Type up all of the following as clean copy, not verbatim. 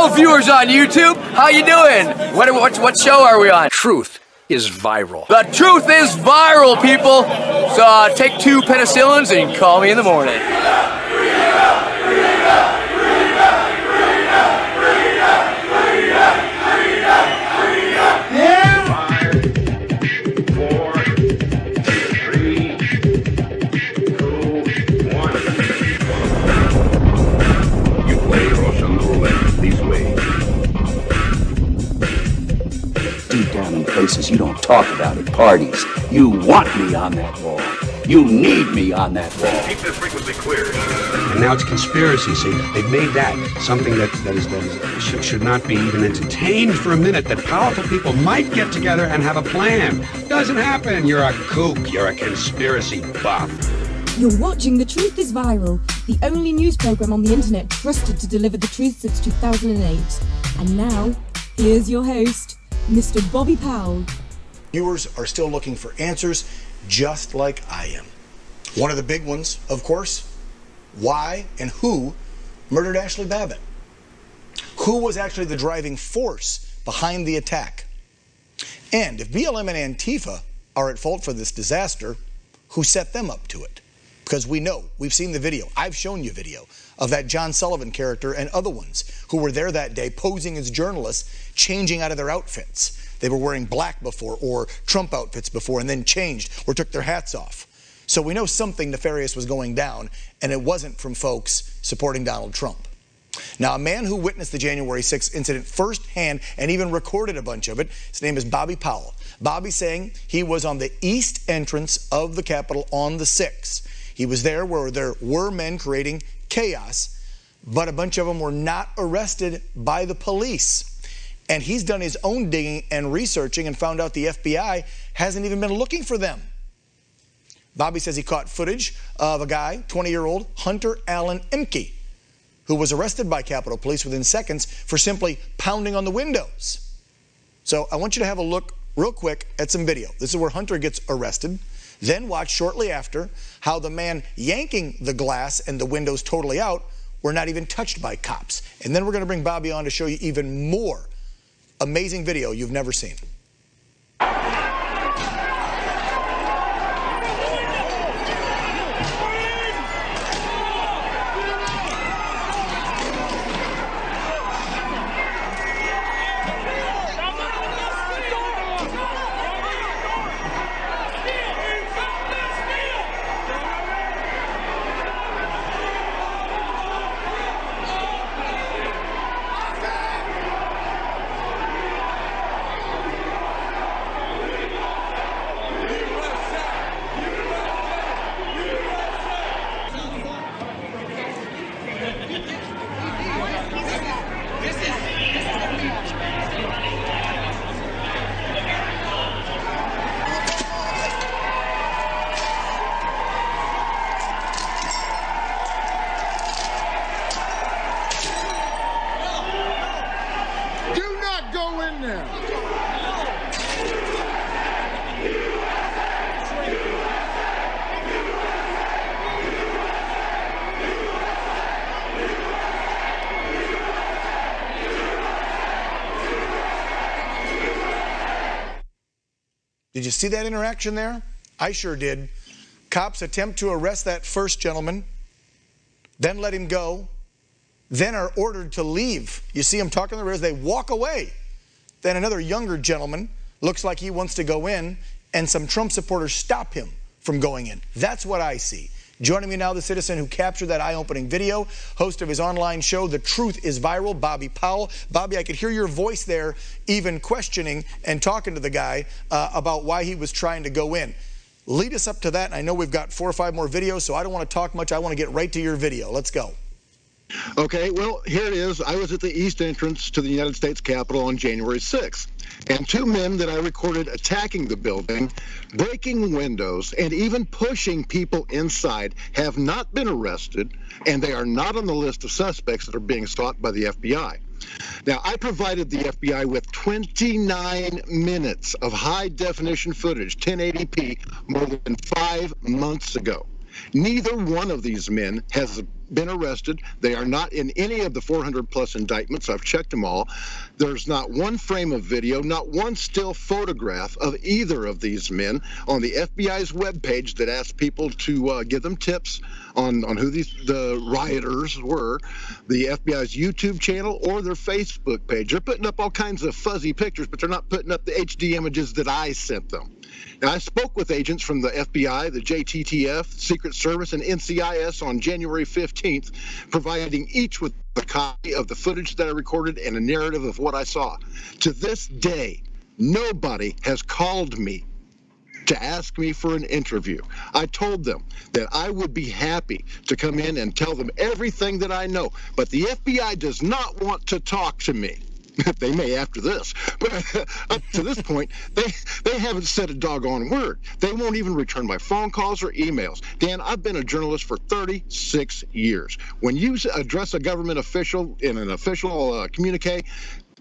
Hello, viewers on YouTube. How you doing? What show are we on? Truth is viral. The truth is viral, people. So take 2 penicillins and call me in the morning. Places you don't talk about at parties. You want me on that wall. You need me on that wall. Keep the frequency clear. And now it's conspiracy. See, they've made that something that should not be even entertained for a minute. That powerful people might get together and have a plan. Doesn't happen. You're a kook. You're a conspiracy buff. You're watching The Truth is Viral, the only news program on the internet trusted to deliver the truth since 2008. And now, here's your host, Mr. Bobby Powell. Viewers are still looking for answers, just like I am. One of the big ones, of course, why and who murdered Ashley Babbitt? Who was actually the driving force behind the attack? And if BLM and Antifa are at fault for this disaster, who set them up to it? Because we know, we've seen the video, I've shown you video of that John Sullivan character and other ones who were there that day posing as journalists, changing out of their outfits. They were wearing black before or Trump outfits before and then changed or took their hats off. So we know something nefarious was going down, and it wasn't from folks supporting Donald Trump. Now, a man who witnessed the January 6th incident firsthand and even recorded a bunch of it, his name is Bobby Powell. Bobby saying he was on the east entrance of the Capitol on the 6th. He was there where there were men creating chaos, but a bunch of them were not arrested by the police. And he's done his own digging and researching and found out the FBI hasn't even been looking for them. Bobby says he caught footage of a guy, 20-year-old Hunter Allen Emke, who was arrested by Capitol Police within seconds for simply pounding on the windows. So I want you to have a look real quick at some video. This is where Hunter gets arrested. Then watch shortly after how the man yanking the glass and the windows totally out were not even touched by cops. And then we're going to bring Bobby on to show you even more amazing video you've never seen. Did you see that interaction there? I sure did. Cops attempt to arrest that first gentleman, then let him go, then are ordered to leave. You see them talking to the rear as they walk away. Then another younger gentleman looks like he wants to go in, and some Trump supporters stop him from going in. That's what I see. Joining me now, the citizen who captured that eye-opening video, host of his online show, The Truth is Viral, Bobby Powell. Bobby, I could hear your voice there even questioning and talking to the guy about why he was trying to go in. Lead us up to that, and I know we've got 4 or 5 more videos, so I don't want to talk much. I want to get right to your video. Let's go. Okay, well, here it is. I was at the east entrance to the United States Capitol on January 6th, and 2 men that I recorded attacking the building, breaking windows, and even pushing people inside have not been arrested, and they are not on the list of suspects that are being sought by the FBI. Now, I provided the FBI with 29 minutes of high-definition footage, 1080p, more than 5 months ago. Neither one of these men has been arrested. They are not in any of the 400-plus indictments. I've checked them all. There's not one frame of video, not one still photograph of either of these men on the FBI's webpage that asks people to give them tips on who the rioters were, the FBI's YouTube channel, or their Facebook page. They're putting up all kinds of fuzzy pictures, but they're not putting up the HD images that I sent them. Now, I spoke with agents from the FBI, the JTTF, Secret Service, and NCIS on January 15th, providing each with a copy of the footage that I recorded and a narrative of what I saw. To this day, nobody has called me to ask me for an interview. I told them that I would be happy to come in and tell them everything that I know, but the FBI does not want to talk to me. They may after this, but up to this point, they haven't said a doggone word. They won't even return my phone calls or emails. Dan, I've been a journalist for 36 years. When you address a government official in an official communique,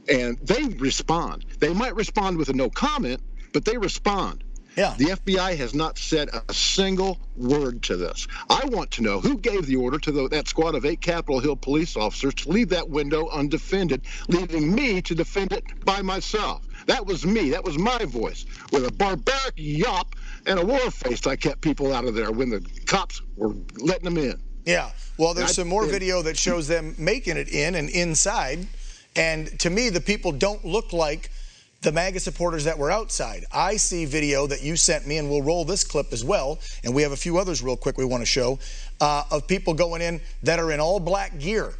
and they respond, they might respond with a no comment, but they respond. Yeah. The FBI has not said a single word to this. I want to know who gave the order to that squad of 8 Capitol Hill police officers to leave that window undefended, leaving me to defend it by myself. That was me. That was my voice. With a barbaric yop and a war face, I kept people out of there when the cops were letting them in. Yeah. Well, there's some more video that shows them making it in and inside. And to me, the people don't look like the MAGA supporters that were outside. I see video that you sent me, and we'll roll this clip as well, and we have a few others real quick we want to show, of people going in that are in all black gear.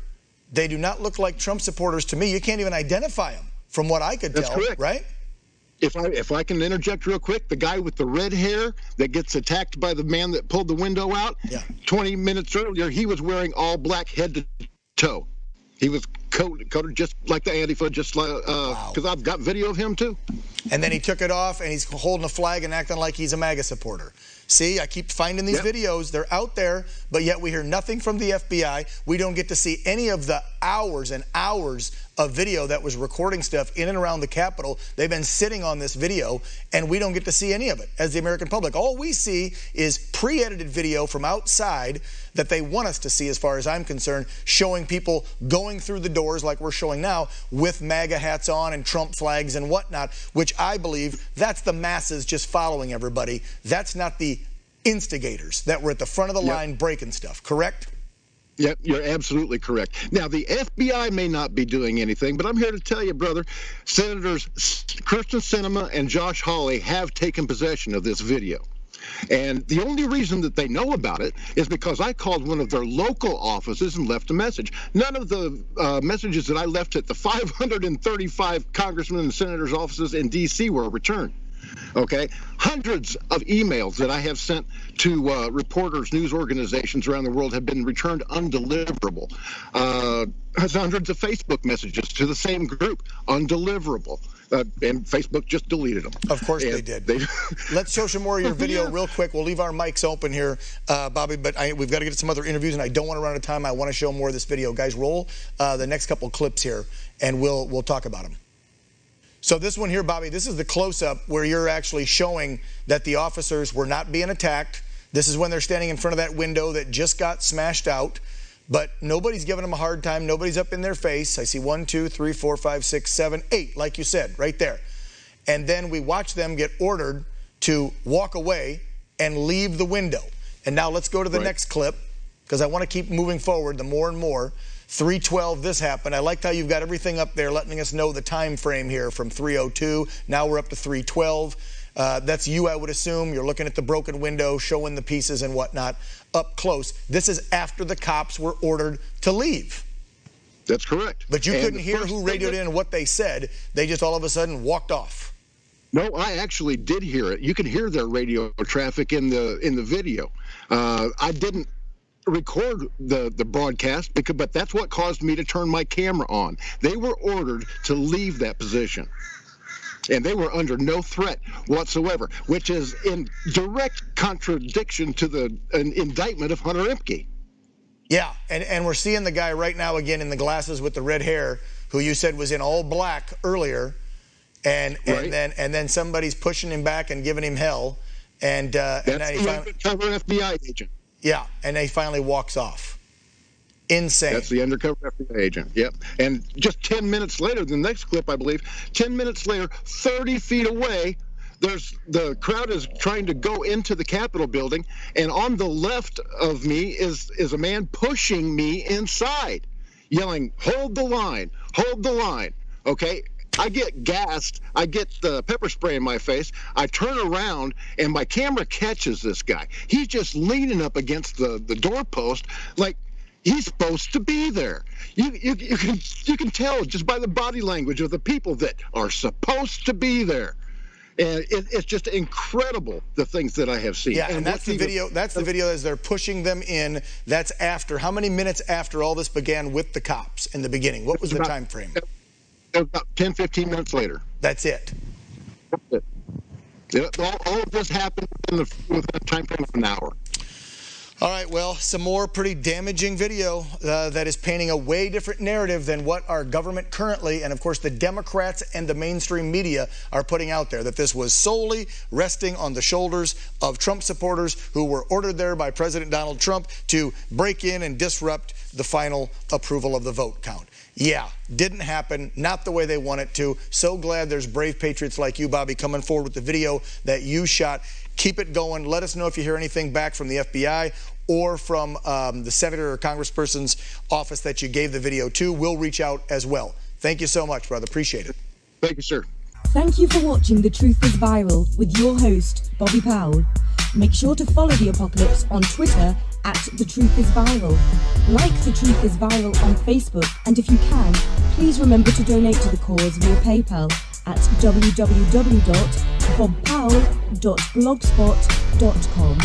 They do not look like Trump supporters to me. You can't even identify them from what I could tell. That's correct. Right? If I can interject real quick, the guy with the red hair that gets attacked by the man that pulled the window out, 20 minutes earlier, he was wearing all black head to toe. He was coated just like the Antifa, just like, because I've got video of him too. And then he took it off, and he's holding a flag and acting like he's a MAGA supporter. See, I keep finding these videos. They're out there, but yet we hear nothing from the FBI. We don't get to see any of the hours and hours of video that was recording stuff in and around the Capitol. They've been sitting on this video, and we don't get to see any of it as the American public. All we see is pre-edited video from outside that they want us to see, as far as I'm concerned, showing people going through the doors like we're showing now with MAGA hats on and Trump flags and whatnot, which I believe that's the masses just following everybody. That's not the instigators that were at the front of the line breaking stuff, correct? Yep, you're absolutely correct. Now, the FBI may not be doing anything, but I'm here to tell you, brother, Senators Kirsten, Sinema, and Josh Hawley have taken possession of this video. And the only reason that they know about it is because I called one of their local offices and left a message. None of the messages that I left at the 535 congressmen and senators' offices in D.C. were returned. Okay, hundreds of emails that I have sent to reporters, news organizations around the world have been returned undeliverable. Hundreds of Facebook messages to the same group, undeliverable. And Facebook just deleted them. Of course they did. Let's show some more of your video real quick. We'll leave our mics open here, Bobby, but we've got to get to some other interviews, and I don't want to run out of time. I want to show more of this video. Guys, roll the next couple clips here, and we'll talk about them. So this one here, Bobby, this is the close-up where you're actually showing that the officers were not being attacked. This is when they're standing in front of that window that just got smashed out, but nobody's giving them a hard time. Nobody's up in their face. I see 1, 2, 3, 4, 5, 6, 7, 8, like you said, right there. And then we watch them get ordered to walk away and leave the window. And now let's go to the next clip, because I want to keep moving forward the more and more. 3:12, this happened. I liked how you've got everything up there letting us know the time frame here from 3:02. Now we're up to 3:12. That's you, I would assume. You're looking at the broken window, showing the pieces and whatnot up close. This is after the cops were ordered to leave. That's correct. But you couldn't hear who radioed in and what they said. They just all of a sudden walked off. No, I actually did hear it. You could hear their radio traffic in the video. I didn't record the broadcast, but that's what caused me to turn my camera on. They were ordered to leave that position, and they were under no threat whatsoever, which is in direct contradiction to the indictment of Hunter Impke. Yeah, and we're seeing the guy right now again in the glasses with the red hair, who you said was in all black earlier, and then somebody's pushing him back and giving him hell, and that's the undercover FBI agent. Yeah, and he finally walks off. Insane. That's the undercover FBI agent. Yep. And just 10 minutes later, the next clip, I believe, 10 minutes later, 30 feet away, the crowd is trying to go into the Capitol building, and on the left of me is a man pushing me inside, yelling, "Hold the line, hold the line." Okay. I get gassed. I get the pepper spray in my face. I turn around, and my camera catches this guy. He's just leaning up against the doorpost like he's supposed to be there. You can tell just by the body language of the people that are supposed to be there. And it's just incredible, the things that I have seen. Yeah, and that's the video. That's the video as they're pushing them in. That's after, how many minutes after all this began with the cops in the beginning? What was the time frame? About 10, 15 minutes later. That's it. That's it. All of this happened within a time frame of an hour. All right, well, some more pretty damaging video that is painting a way different narrative than what our government currently, and of course the Democrats and the mainstream media are putting out there, that this was solely resting on the shoulders of Trump supporters who were ordered there by President Donald Trump to break in and disrupt the final approval of the vote count. Yeah, didn't happen, not the way they want it to. So glad there's brave patriots like you, Bobby, coming forward with the video that you shot. Keep it going. Let us know if you hear anything back from the FBI or from the senator or congressperson's office that you gave the video to. We'll reach out as well. Thank you so much, brother. Appreciate it. Thank you, sir. Thank you for watching The Truth is Viral with your host, Bobby Powell. Make sure to follow The Apocalypse on Twitter at The Truth is Viral. Like The Truth is Viral on Facebook, and if you can, please remember to donate to the cause via PayPal at www.bobpowell.blogspot.com.